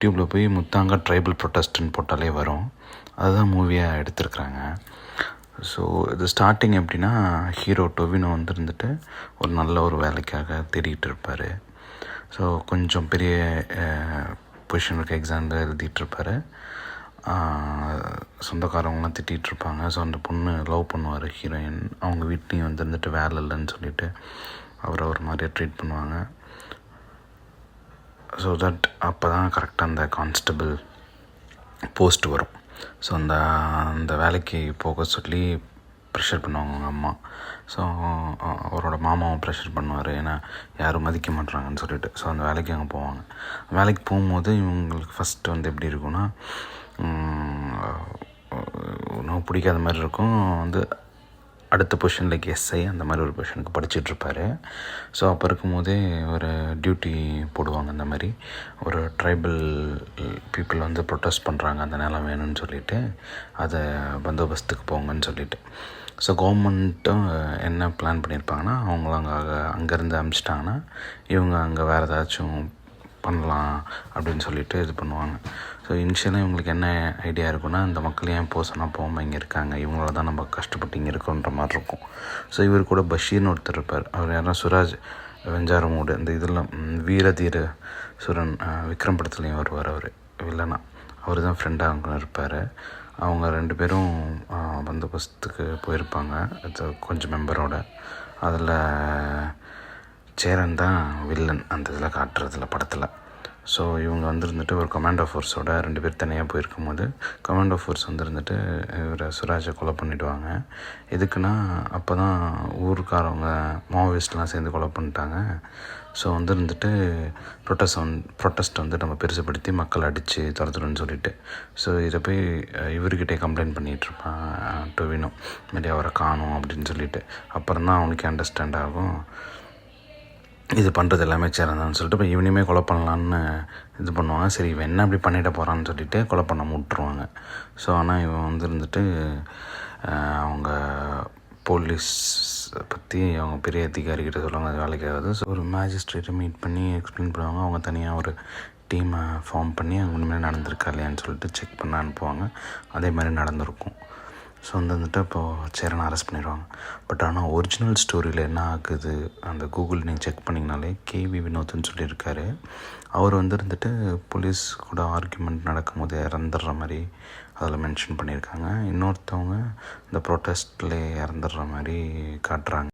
யூடியூப்பில் போய் முத்தாங்க ட்ரைபல் ப்ரொட்டஸ்ட்டுன்னு போட்டாலே வரும். அதுதான் மூவியாக எடுத்திருக்கிறாங்க. ஸோ இது ஸ்டார்டிங் எப்படின்னா, ஹீரோ டொவினோ இருந்துட்டு ஒரு நல்ல ஒரு வேலைக்காக தேடிகிட்டு இருப்பார். ஸோ கொஞ்சம் பெரிய பொசிஷனுக்கு எக்ஸாமில் எழுதிட்டுருப்பார். சொந்தக்காரவங்களாம் திட்டிகிட்ருப்பாங்க. ஸோ அந்த பொண்ணு லவ் பண்ணுவார் ஹீரோயின். அவங்க வீட்லேயும் இருந்துட்டு வேலை இல்லைன்னு சொல்லிவிட்டு அவரை ஒரு மாதிரியாக ட்ரீட் பண்ணுவாங்க. ஸோ தட் அப்போ தான் கரெக்டாக அந்த கான்ஸ்டபிள் போஸ்ட் வரும். ஸோ அந்த வேலைக்கு போக சொல்லி ப்ரெஷர் பண்ணுவாங்க அவங்க அம்மா. ஸோ அவரோட மாமாவும் ப்ரெஷர் பண்ணுவார், ஏன்னா யாரும் மதிக்க மாட்டுறாங்கன்னு சொல்லிட்டு. ஸோ அந்த வேலைக்கு அங்கே போவாங்க. வேலைக்கு போகும்போது இவங்களுக்கு ஃபஸ்ட்டு எப்படி இருக்குன்னா, ஒன்றும் பிடிக்காத மாதிரி இருக்கும். அடுத்த பொசிஷன் லைக் எஸ்ஐ அந்த மாதிரி ஒரு பொசிஷனுக்கு படிச்சுட்ருப்பார். ஸோ அப்போ இருக்கும்போதே ஒரு டியூட்டி போடுவாங்க. அந்த மாதிரி ஒரு ட்ரைபல் பீப்புள் ப்ரொட்டஸ்ட் பண்ணுறாங்க, அந்த நிலம் வேணும்னு சொல்லிவிட்டு, அதை பந்தோபஸ்துக்கு போங்கன்னு சொல்லிவிட்டு. ஸோ கவர்மெண்ட்டும் என்ன பிளான் பண்ணியிருப்பாங்கன்னா, அவங்கள அங்கேருந்து அனுப்பிச்சிட்டாங்கன்னா இவங்க அங்கே வேறு ஏதாச்சும் பண்ணலாம் அப்படின்னு சொல்லிட்டு இது பண்ணுவாங்க. ஸோ இனிஷியலாக இவங்களுக்கு என்ன ஐடியா இருக்குன்னா, இந்த மக்கள் ஏன் சொன்னால் போகாமல் இங்கே இருக்காங்க, இவங்களால தான் நம்ம கஷ்டப்பட்டு இங்கே இருக்கோன்ற மாதிரி இருக்கும். ஸோ இவர் கூட பஷீர்னு ஒருத்தர் இருப்பார். அவர் யாருன்னா சுராஜ் வெஞ்சாரமூடு இந்த இதில் வீரதீர சுரன் விக்ரம் படத்துலேயும் வருவார். அவர் வில்லனா, அவர் தான் ஃப்ரெண்டாக அங்கே இருப்பார். அவங்க 2 பேரும் பந்தோபஸ்துக்கு போயிருப்பாங்க, அது கொஞ்சம் மெம்பரோட. அதில் சேரன் தான் வில்லன் அந்த இதில் காட்டுறதில்ல படத்தில். ஸோ இவங்க இருந்துட்டு ஒரு கமாண்டோ ஃபோர்ஸோட 2 பேர் தனியாக போயிருக்கும் போது, கமாண்டோ ஃபோர்ஸ் இருந்துட்டு இவரை சுராஜை கொலை பண்ணிவிடுவாங்க. எதுக்குன்னா, அப்போ தான் ஊருக்காரவங்க மாவோயிஸ்ட்லாம் சேர்ந்து கொலை பண்ணிட்டாங்க. ஸோ இருந்துட்டு ப்ரொட்டஸ்ட் நம்ம பெருசுப்படுத்தி மக்கள் அடித்து துரத்துணுன்னு சொல்லிட்டு. ஸோ இதை போய் இவர்கிட்டே கம்ப்ளைண்ட் பண்ணிகிட்ருப்பான் டொவினோ, இதுமாரி அவரை காணும் அப்படின்னு சொல்லிட்டு. அப்புறம் தான் அவனுக்கு அண்டர்ஸ்டாண்ட் ஆகும், இது பண்ணுறது எல்லாமே சேரந்தான்னு சொல்லிட்டு. இப்போ இவனையுமே கொலை பண்ணலான்னு இது பண்ணுவாங்க. சரி, இவன் என்ன அப்படி பண்ணிட போகிறான்னு சொல்லிட்டு கொலை பண்ண விட்டுருவாங்க. ஸோ ஆனால் இவன் இருந்துட்டு அவங்க போலீஸ் பற்றி அவங்க பெரிய அதிகாரிகிட்ட சொல்லுவாங்க, அது வேலைக்கு ஆகாது. ஸோ ஒரு மேஜிஸ்ட்ரேட்டை மீட் பண்ணி எக்ஸ்பிளைன் பண்ணுவாங்க. அவங்க தனியாக ஒரு டீமை ஃபார்ம் பண்ணி அங்கே உண்மையிலே நடந்திருக்கா இல்லையான்னு சொல்லிட்டு செக் பண்ண அனுப்புவாங்க. அதே மாதிரி நடந்திருக்கும். ஸோ வந்துட்டு இப்போது சேரனை அரெஸ்ட் பண்ணிடுவாங்க. பட் ஆனால் ஒரிஜினல் ஸ்டோரியில் என்ன ஆகுது, அந்த கூகுள் நீங்கள் செக் பண்ணிங்கனாலே கேவி வினோத்னு சொல்லியிருக்காரு. அவர் இருந்துட்டு போலீஸ் கூட ஆர்கியூமெண்ட் நடக்கும்போது இறந்துடுற மாதிரி அதில் மென்ஷன் பண்ணியிருக்காங்க. இன்னொருத்தவங்க இந்த ப்ரொட்டஸ்ட்லேயே இறந்துடுற மாதிரி காட்டுறாங்க.